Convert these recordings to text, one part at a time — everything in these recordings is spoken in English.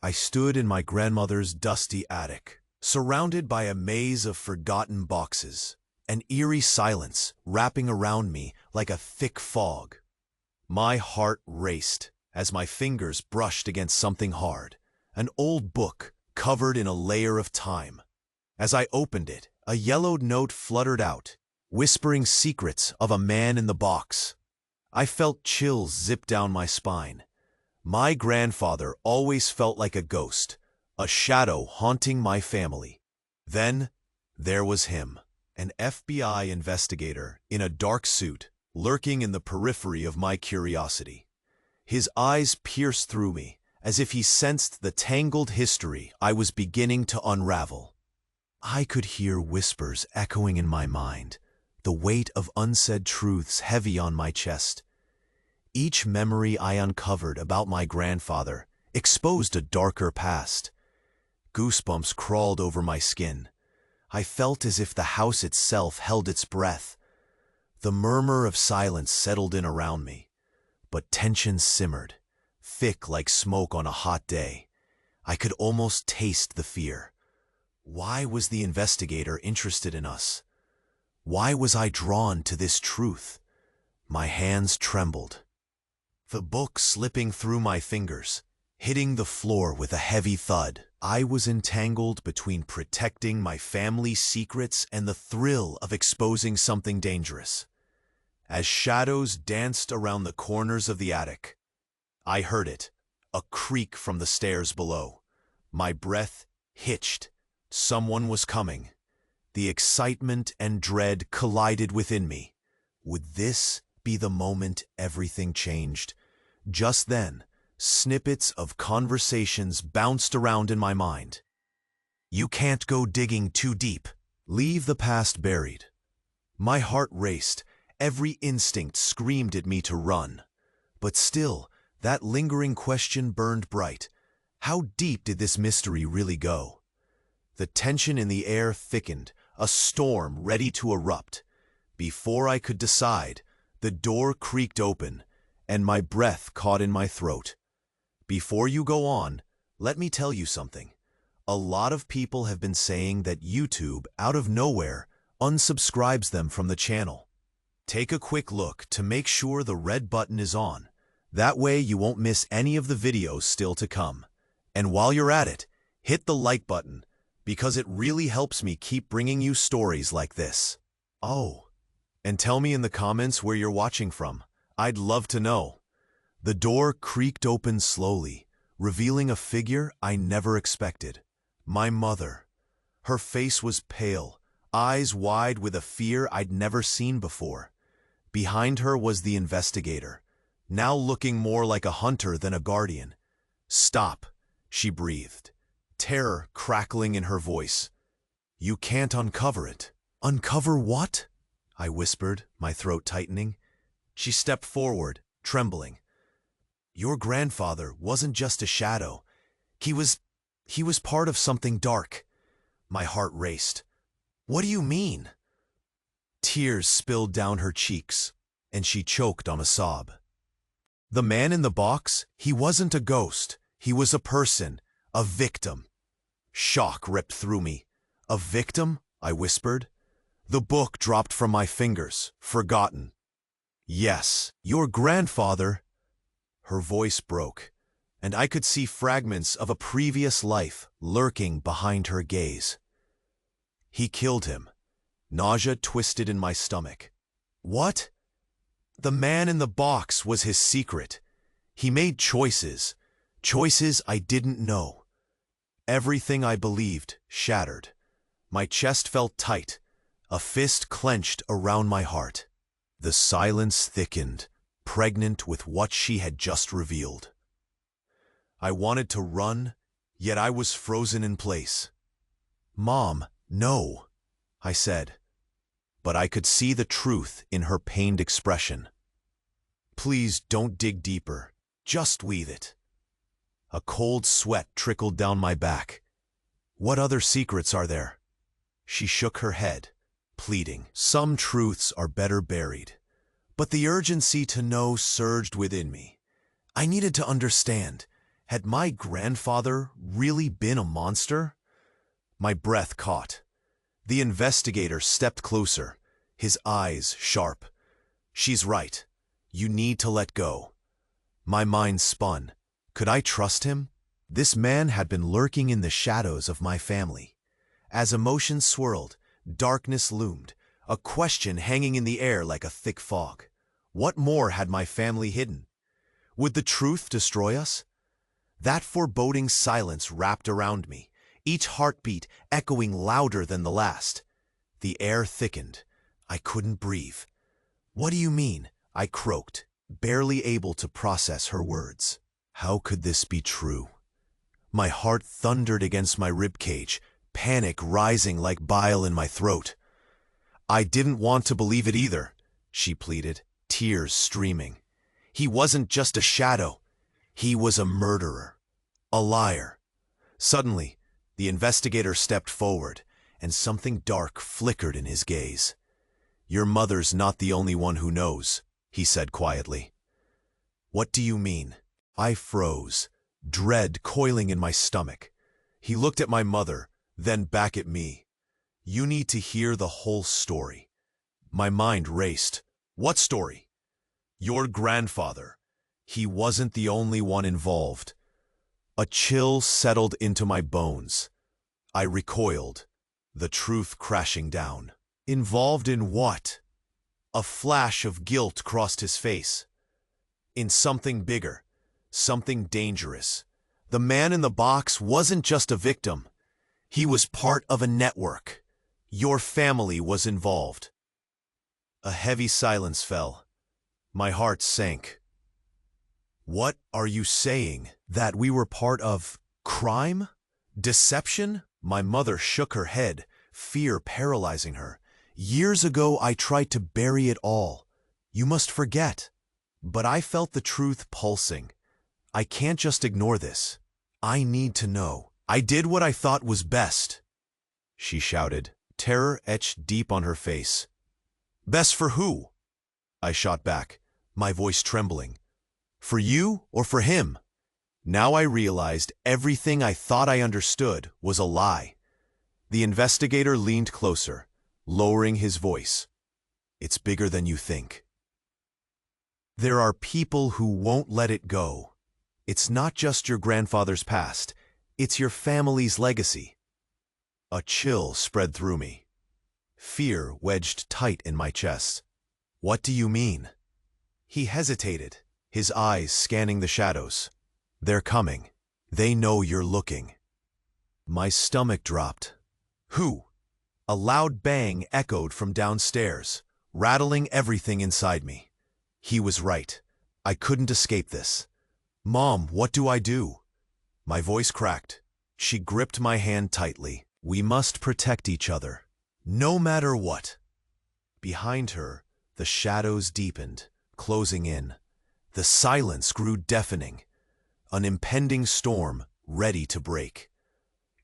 I stood in my grandmother's dusty attic, surrounded by a maze of forgotten boxes, an eerie silence wrapping around me like a thick fog. My heart raced as my fingers brushed against something hard, an old book covered in a layer of time. As I opened it, a yellowed note fluttered out, whispering secrets of a man in the box. I felt chills zip down my spine. My grandfather always felt like a ghost, a shadow haunting my family. Then, there was him, an FBI investigator in a dark suit, lurking in the periphery of my curiosity. His eyes pierced through me, as if he sensed the tangled history I was beginning to unravel. I could hear whispers echoing in my mind, the weight of unsaid truths heavy on my chest. Each memory I uncovered about my grandfather exposed a darker past. Goosebumps crawled over my skin. I felt as if the house itself held its breath. The murmur of silence settled in around me, but tension simmered, thick like smoke on a hot day. I could almost taste the fear. Why was the investigator interested in us? Why was I drawn to this truth? My hands trembled, the book slipping through my fingers, hitting the floor with a heavy thud. I was entangled between protecting my family's secrets and the thrill of exposing something dangerous. As shadows danced around the corners of the attic, I heard it, a creak from the stairs below. My breath hitched. Someone was coming. The excitement and dread collided within me. Would this be the moment everything changed? Just then, snippets of conversations bounced around in my mind. You can't go digging too deep. Leave the past buried. My heart raced. Every instinct screamed at me to run. But still, that lingering question burned bright. How deep did this mystery really go? The tension in the air thickened, a storm ready to erupt. Before I could decide, the door creaked open, and my breath caught in my throat. Before you go on, let me tell you something. A lot of people have been saying that YouTube, out of nowhere, unsubscribes them from the channel. Take a quick look to make sure the red button is on. That way you won't miss any of the videos still to come. And while you're at it, hit the like button, because it really helps me keep bringing you stories like this. Oh, and tell me in the comments where you're watching from. I'd love to know. The door creaked open slowly, revealing a figure I never expected. My mother. Her face was pale, eyes wide with a fear I'd never seen before. Behind her was the investigator, now looking more like a hunter than a guardian. Stop, she breathed, terror crackling in her voice. You can't uncover it. Uncover what? I whispered, my throat tightening. She stepped forward, trembling. Your grandfather wasn't just a shadow. He was part of something dark. My heart raced. What do you mean? Tears spilled down her cheeks, and she choked on a sob. The man in the box, he wasn't a ghost. He was a person, a victim. Shock ripped through me. A victim? I whispered. The book dropped from my fingers, forgotten. Yes, your grandfather. Her voice broke, and I could see fragments of a previous life lurking behind her gaze. He killed him. Nausea twisted in my stomach. What? The man in the box was his secret. He made choices I didn't know. Everything I believed shattered. My chest felt tight, a fist clenched around my heart. The silence thickened, pregnant with what she had just revealed. I wanted to run, yet I was frozen in place. Mom, no, I said, but I could see the truth in her pained expression. Please don't dig deeper, just weave it. A cold sweat trickled down my back. What other secrets are there? She shook her head, pleading. Some truths are better buried. But the urgency to know surged within me. I needed to understand, Had my grandfather really been a monster? My breath caught. The investigator stepped closer, his eyes sharp. She's right. You need to let go. My mind spun. Could I trust him? This man had been lurking in the shadows of my family. As emotions swirled, darkness loomed, a question hanging in the air like a thick fog. What more had my family hidden? Would the truth destroy us? That foreboding silence wrapped around me, each heartbeat echoing louder than the last. The air thickened. I couldn't breathe. "What do you mean?" I croaked, barely able to process her words. How could this be true? My heart thundered against my ribcage, panic rising like bile in my throat. "I didn't want to believe it either," she pleaded, tears streaming. "He wasn't just a shadow. He was a murderer, a liar." Suddenly, the investigator stepped forward, and something dark flickered in his gaze. "Your mother's not the only one who knows," he said quietly. "What do you mean?" I froze, dread coiling in my stomach. He looked at my mother, then back at me. "You need to hear the whole story." My mind raced. "What story?" "Your grandfather. He wasn't the only one involved." A chill settled into my bones. I recoiled, the truth crashing down. "Involved in what?" A flash of guilt crossed his face. "In something bigger, something dangerous. The man in the box wasn't just a victim. He was part of a network. Your family was involved." A heavy silence fell. My heart sank. "What are you saying? That we were part of crime? Deception?" My mother shook her head, fear paralyzing her. "Years ago I tried to bury it all. You must forget." But I felt the truth pulsing. I can't just ignore this. I need to know. "I did what I thought was best," she shouted, terror etched deep on her face. "Best for who?" I shot back, my voice trembling. "For you or for him?" Now I realized everything I thought I understood was a lie. The investigator leaned closer, lowering his voice. "It's bigger than you think. There are people who won't let it go. It's not just your grandfather's past, it's your family's legacy." A chill spread through me. Fear wedged tight in my chest. "What do you mean?" He hesitated, his eyes scanning the shadows. "They're coming. They know you're looking." My stomach dropped. "Who?" A loud bang echoed from downstairs, rattling everything inside me. He was right. I couldn't escape this. "Mom, what do I do?" My voice cracked. She gripped my hand tightly. "We must protect each other, no matter what." Behind her, the shadows deepened, closing in. The silence grew deafening, an impending storm ready to break.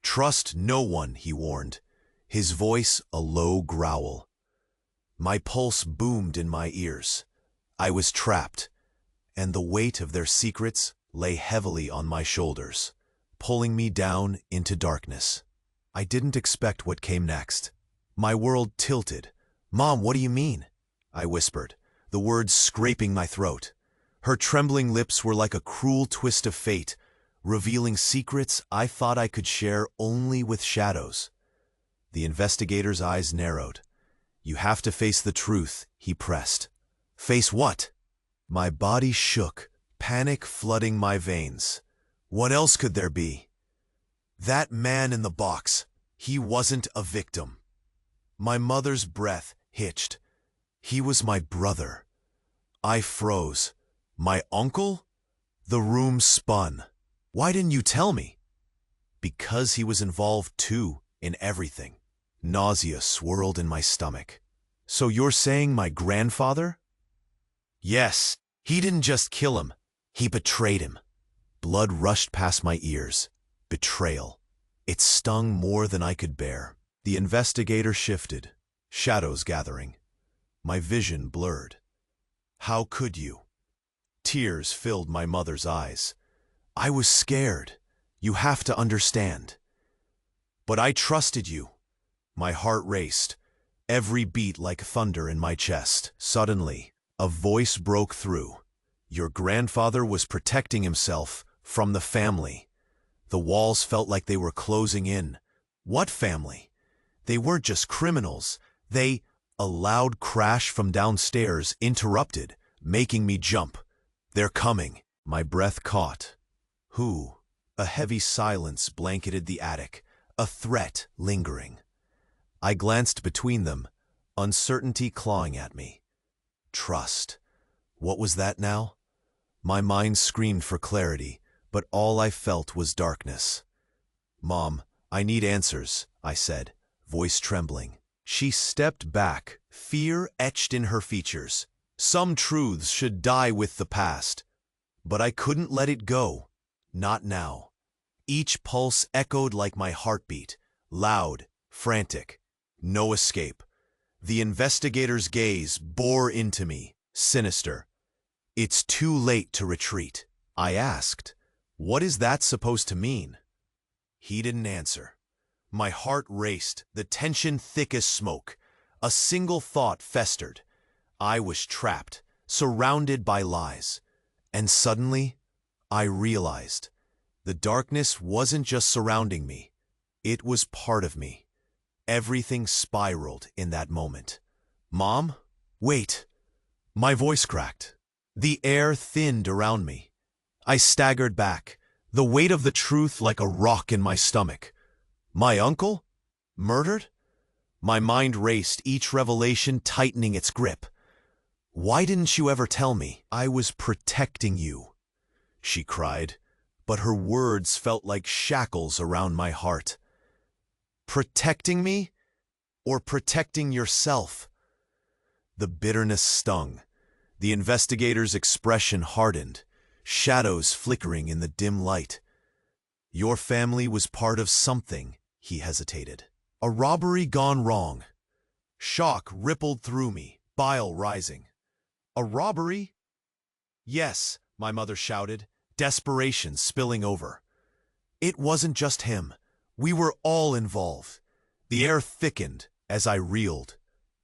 "Trust no one," he warned, his voice a low growl. My pulse boomed in my ears. I was trapped, and the weight of their secrets lay heavily on my shoulders, pulling me down into darkness. I didn't expect what came next. My world tilted. "Mom, what do you mean?" I whispered, the words scraping my throat. Her trembling lips were like a cruel twist of fate, revealing secrets I thought I could share only with shadows. The investigator's eyes narrowed. "You have to face the truth," he pressed. "Face what?" My body shook, panic flooding my veins. What else could there be? That man in the box, he wasn't a victim. My mother's breath hitched. He was my brother. I froze. My uncle? The room spun. "Why didn't you tell me?" "Because he was involved too, in everything." Nausea swirled in my stomach. "So you're saying my grandfather?" "Yes, he didn't just kill him, he betrayed him." Blood rushed past my ears. Betrayal. It stung more than I could bear. The investigator shifted, shadows gathering. My vision blurred. "How could you?" Tears filled my mother's eyes. I was scared. You have to understand. But I trusted you. My heart raced, every beat like thunder in my chest. Suddenly, a voice broke through. Your grandfather was protecting himself from the family. The walls felt like they were closing in. What family? They weren't just criminals. A loud crash from downstairs interrupted, making me jump. They're coming. My breath caught. Who? A heavy silence blanketed the attic, a threat lingering. I glanced between them, uncertainty clawing at me. Trust. What was that now? My mind screamed for clarity, but all I felt was darkness. Mom, I need answers, I said, voice trembling. She stepped back, fear etched in her features. Some truths should die with the past. But I couldn't let it go. Not now. Each pulse echoed like my heartbeat, loud, frantic. No escape. The investigator's gaze bore into me, sinister. It's too late to retreat. I asked, what is that supposed to mean? He didn't answer. My heart raced, the tension thick as smoke. A single thought festered. I was trapped, surrounded by lies. And suddenly, I realized the darkness wasn't just surrounding me. It was part of me. Everything spiraled in that moment. Mom? Wait. My voice cracked. The air thinned around me. I staggered back, the weight of the truth like a rock in my stomach. My uncle? Murdered? My mind raced, each revelation tightening its grip. Why didn't you ever tell me? I was protecting you, she cried, but her words felt like shackles around my heart. Protecting me? Or protecting yourself? The bitterness stung. The investigator's expression hardened, shadows flickering in the dim light. Your family was part of something, he hesitated. A robbery gone wrong. Shock rippled through me, bile rising. A robbery? Yes, my mother shouted, desperation spilling over. It wasn't just him. We were all involved. The air thickened as I reeled.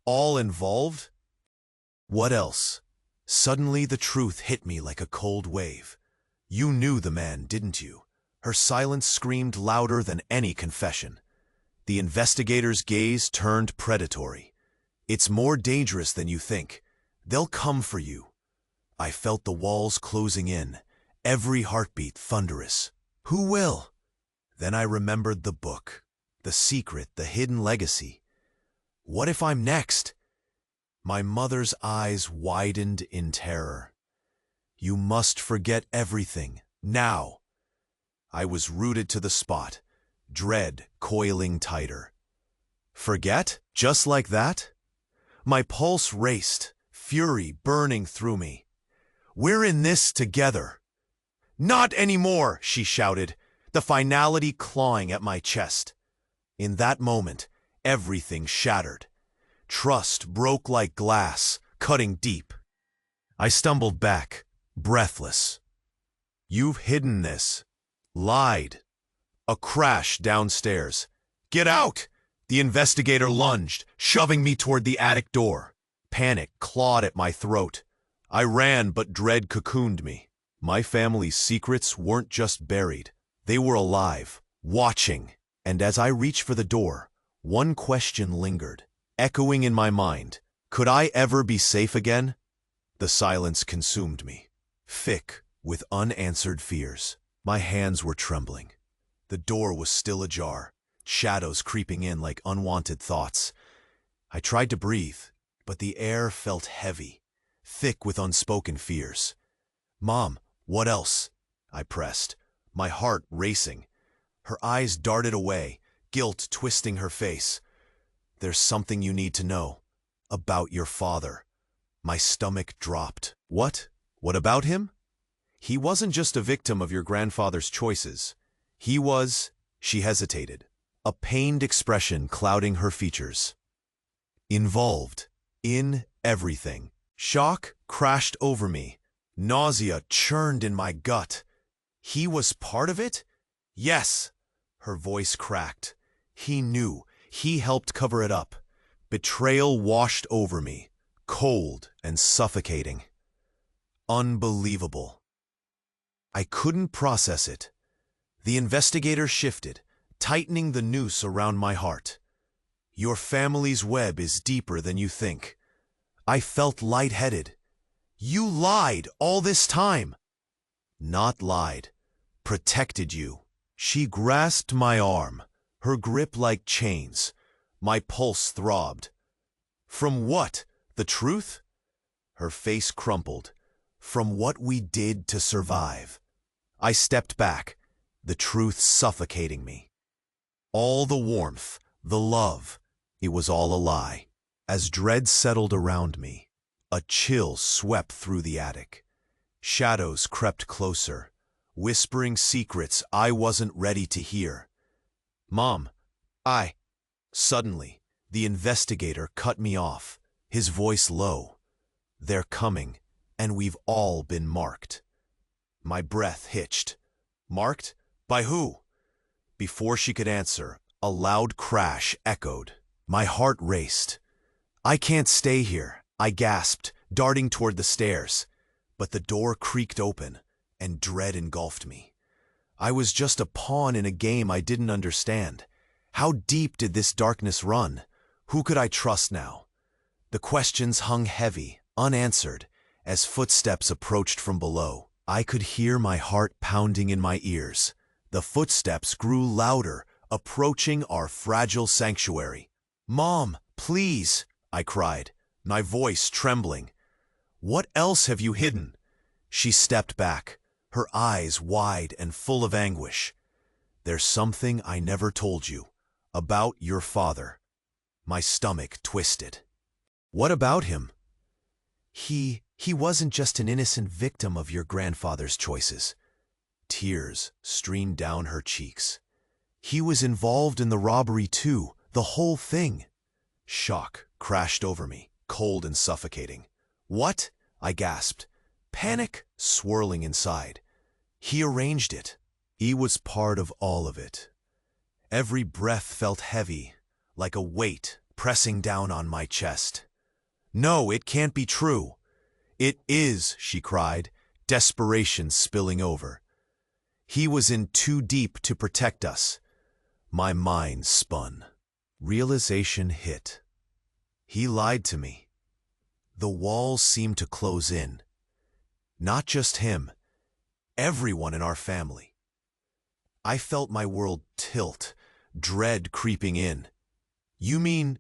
All involved? What else? Suddenly the truth hit me like a cold wave. You knew the man, didn't you? Her silence screamed louder than any confession. The investigator's gaze turned predatory. It's more dangerous than you think. They'll come for you. I felt the walls closing in, every heartbeat thunderous. Who will? Then I remembered the book, the secret, the hidden legacy. What if I'm next? My mother's eyes widened in terror. You must forget everything, now. I was rooted to the spot, dread coiling tighter. Forget? Just like that? My pulse raced, fury burning through me. We're in this together. Not anymore, she shouted, the finality clawing at my chest. In that moment, everything shattered. Trust broke like glass, cutting deep. I stumbled back, breathless. You've hidden this. Lied. A crash downstairs. Get out! The investigator lunged, shoving me toward the attic door. Panic clawed at my throat. I ran, but dread cocooned me. My family's secrets weren't just buried. They were alive, watching. And as I reached for the door, one question lingered, echoing in my mind. Could I ever be safe again? The silence consumed me, thick with unanswered fears. My hands were trembling. The door was still ajar, shadows creeping in like unwanted thoughts. I tried to breathe, but the air felt heavy, thick with unspoken fears. Mom, what else? I pressed, my heart racing. Her eyes darted away, guilt twisting her face. There's something you need to know. About your father. My stomach dropped. What? What about him? He wasn't just a victim of your grandfather's choices. He was, she hesitated, a pained expression clouding her features. Involved. In everything. Shock crashed over me. Nausea churned in my gut. He was part of it? Yes. Her voice cracked. He knew. He helped cover it up. Betrayal washed over me, cold and suffocating. Unbelievable. I couldn't process it. The investigator shifted, tightening the noose around my heart. Your family's web is deeper than you think. I felt lightheaded. You lied all this time. Not lied. Protected you. She grasped my arm, her grip like chains. My pulse throbbed. From what? The truth? Her face crumpled. From what we did to survive. I stepped back, the truth suffocating me. All the warmth, the love, it was all a lie. As dread settled around me, a chill swept through the attic. Shadows crept closer, whispering secrets I wasn't ready to hear. Mom, Suddenly, the investigator cut me off, his voice low. They're coming, and we've all been marked. My breath hitched. Marked? By who? Before she could answer, a loud crash echoed. My heart raced. I can't stay here, I gasped, darting toward the stairs. But the door creaked open, and dread engulfed me. I was just a pawn in a game I didn't understand. How deep did this darkness run? Who could I trust now? The questions hung heavy, unanswered, as footsteps approached from below. I could hear my heart pounding in my ears. The footsteps grew louder, approaching our fragile sanctuary. Mom, please, I cried, my voice trembling. What else have you hidden? She stepped back, her eyes wide and full of anguish. There's something I never told you. About your father. My stomach twisted. What about him? He wasn't just an innocent victim of your grandfather's choices. Tears streamed down her cheeks. He was involved in the robbery too, the whole thing. Shock crashed over me, cold and suffocating. What? I gasped. Panic swirling inside. He arranged it. He was part of all of it. Every breath felt heavy, like a weight pressing down on my chest. No, it can't be true. It is, she cried, desperation spilling over. He was in too deep to protect us. My mind spun. Realization hit. He lied to me. The walls seemed to close in. Not just him, everyone in our family. I felt my world tilt, dread creeping in. You mean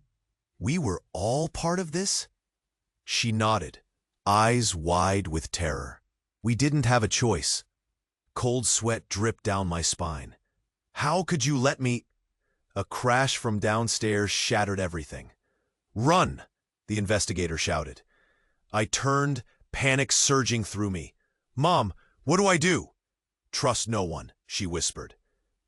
we were all part of this? She nodded, eyes wide with terror. We didn't have a choice. Cold sweat dripped down my spine. How could you let me? A crash from downstairs shattered everything. Run! The investigator shouted. I turned, panic surging through me. Mom, what do I do? Trust no one, she whispered,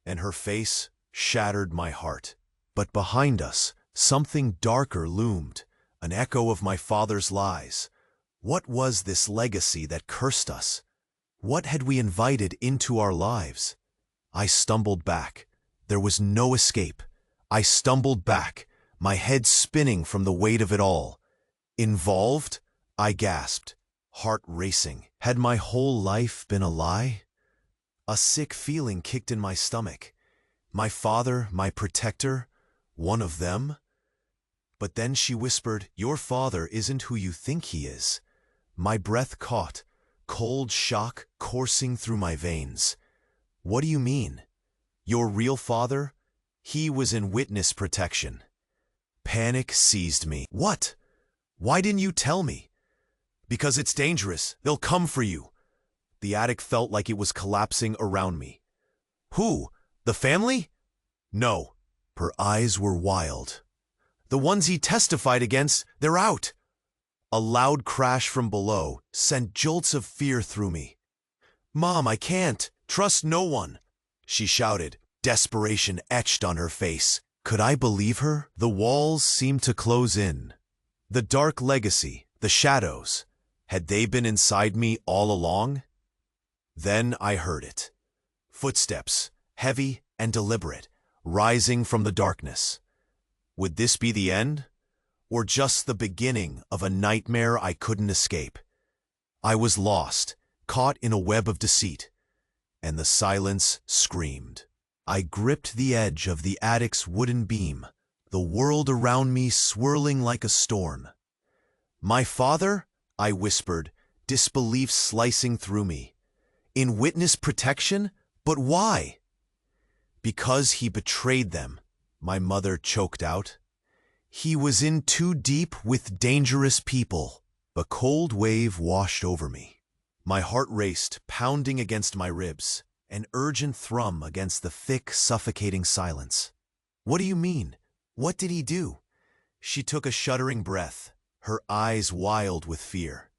and her face shattered my heart. But behind us, something darker loomed, an echo of my father's lies. What was this legacy that cursed us? What had we invited into our lives? I stumbled back. There was no escape. I stumbled back, my head spinning from the weight of it all. Involved? I gasped, heart racing. Had my whole life been a lie? A sick feeling kicked in my stomach. My father, my protector, one of them? But then she whispered, your father isn't who you think he is. My breath caught, cold shock coursing through my veins. What do you mean? Your real father? He was in witness protection. Panic seized me. What? Why didn't you tell me? Because it's dangerous. They'll come for you. The attic felt like it was collapsing around me. Who? The family? No. Her eyes were wild. The ones he testified against, they're out. A loud crash from below sent jolts of fear through me. Mom, I can't. Trust no one, she shouted, desperation etched on her face. Could I believe her? The walls seemed to close in. The dark legacy, the shadows, had they been inside me all along? Then I heard it. Footsteps, heavy and deliberate, rising from the darkness. Would this be the end? Or just the beginning of a nightmare I couldn't escape? I was lost, caught in a web of deceit, and the silence screamed. I gripped the edge of the attic's wooden beam, the world around me swirling like a storm. "My father?" I whispered, disbelief slicing through me. "In witness protection? But why?" "Because he betrayed them," my mother choked out. "He was in too deep with dangerous people." A cold wave washed over me. My heart raced, pounding against my ribs, an urgent thrum against the thick, suffocating silence. "What do you mean? What did he do?" She took a shuddering breath, her eyes wild with fear.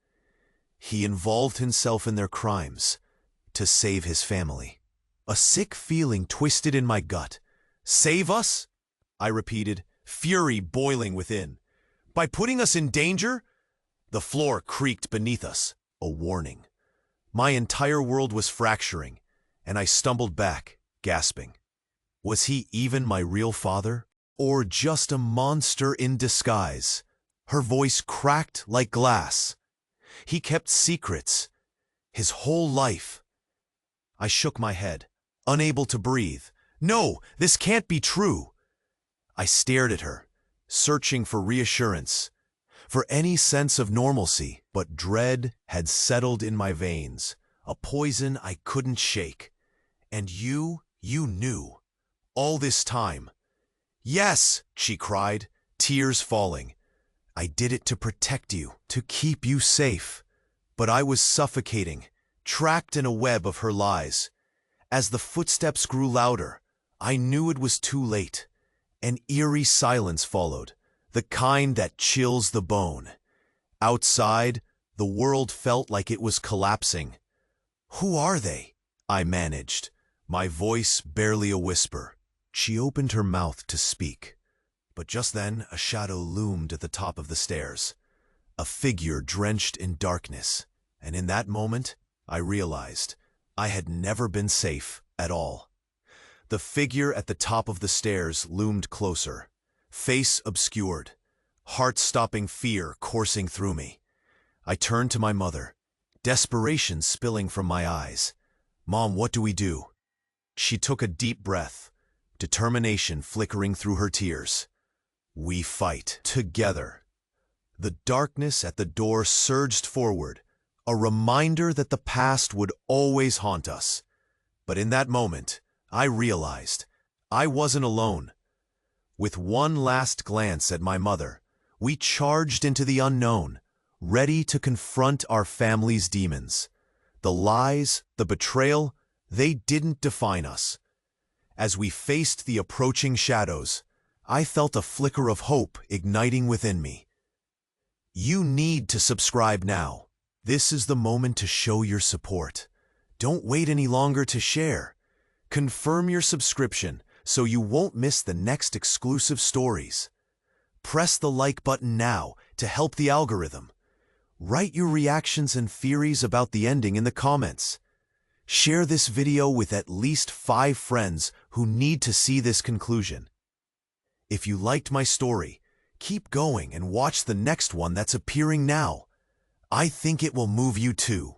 "He involved himself in their crimes to save his family." A sick feeling twisted in my gut. "Save us?" I repeated, fury boiling within. "By putting us in danger?" The floor creaked beneath us, a warning. My entire world was fracturing, and I stumbled back, gasping. Was he even my real father? Or just a monster in disguise? Her voice cracked like glass. He kept secrets. His whole life. I shook my head, unable to breathe. "No, this can't be true." I stared at her, searching for reassurance, for any sense of normalcy, but dread had settled in my veins, a poison I couldn't shake. "And you knew, all this time." "Yes," she cried, tears falling. "I did it to protect you, to keep you safe." But I was suffocating, trapped in a web of her lies. As the footsteps grew louder, I knew it was too late. An eerie silence followed, the kind that chills the bone. Outside, the world felt like it was collapsing. "Who are they?" I managed, my voice barely a whisper. She opened her mouth to speak, but just then a shadow loomed at the top of the stairs, a figure drenched in darkness, and in that moment, I realized I had never been safe at all. The figure at the top of the stairs loomed closer, face obscured, heart-stopping fear coursing through me. I turned to my mother, desperation spilling from my eyes. "Mom, what do we do?" She took a deep breath, determination flickering through her tears. "We fight together." The darkness at the door surged forward, a reminder that the past would always haunt us. But in that moment, I realized I wasn't alone. With one last glance at my mother, we charged into the unknown, ready to confront our family's demons. The lies, the betrayal, they didn't define us. As we faced the approaching shadows, I felt a flicker of hope igniting within me. You need to subscribe now. This is the moment to show your support. Don't wait any longer to share. Confirm your subscription so you won't miss the next exclusive stories. Press the like button now to help the algorithm. Write your reactions and theories about the ending in the comments. Share this video with at least 5 friends who need to see this conclusion. If you liked my story, keep going and watch the next one that's appearing now. I think it will move you too.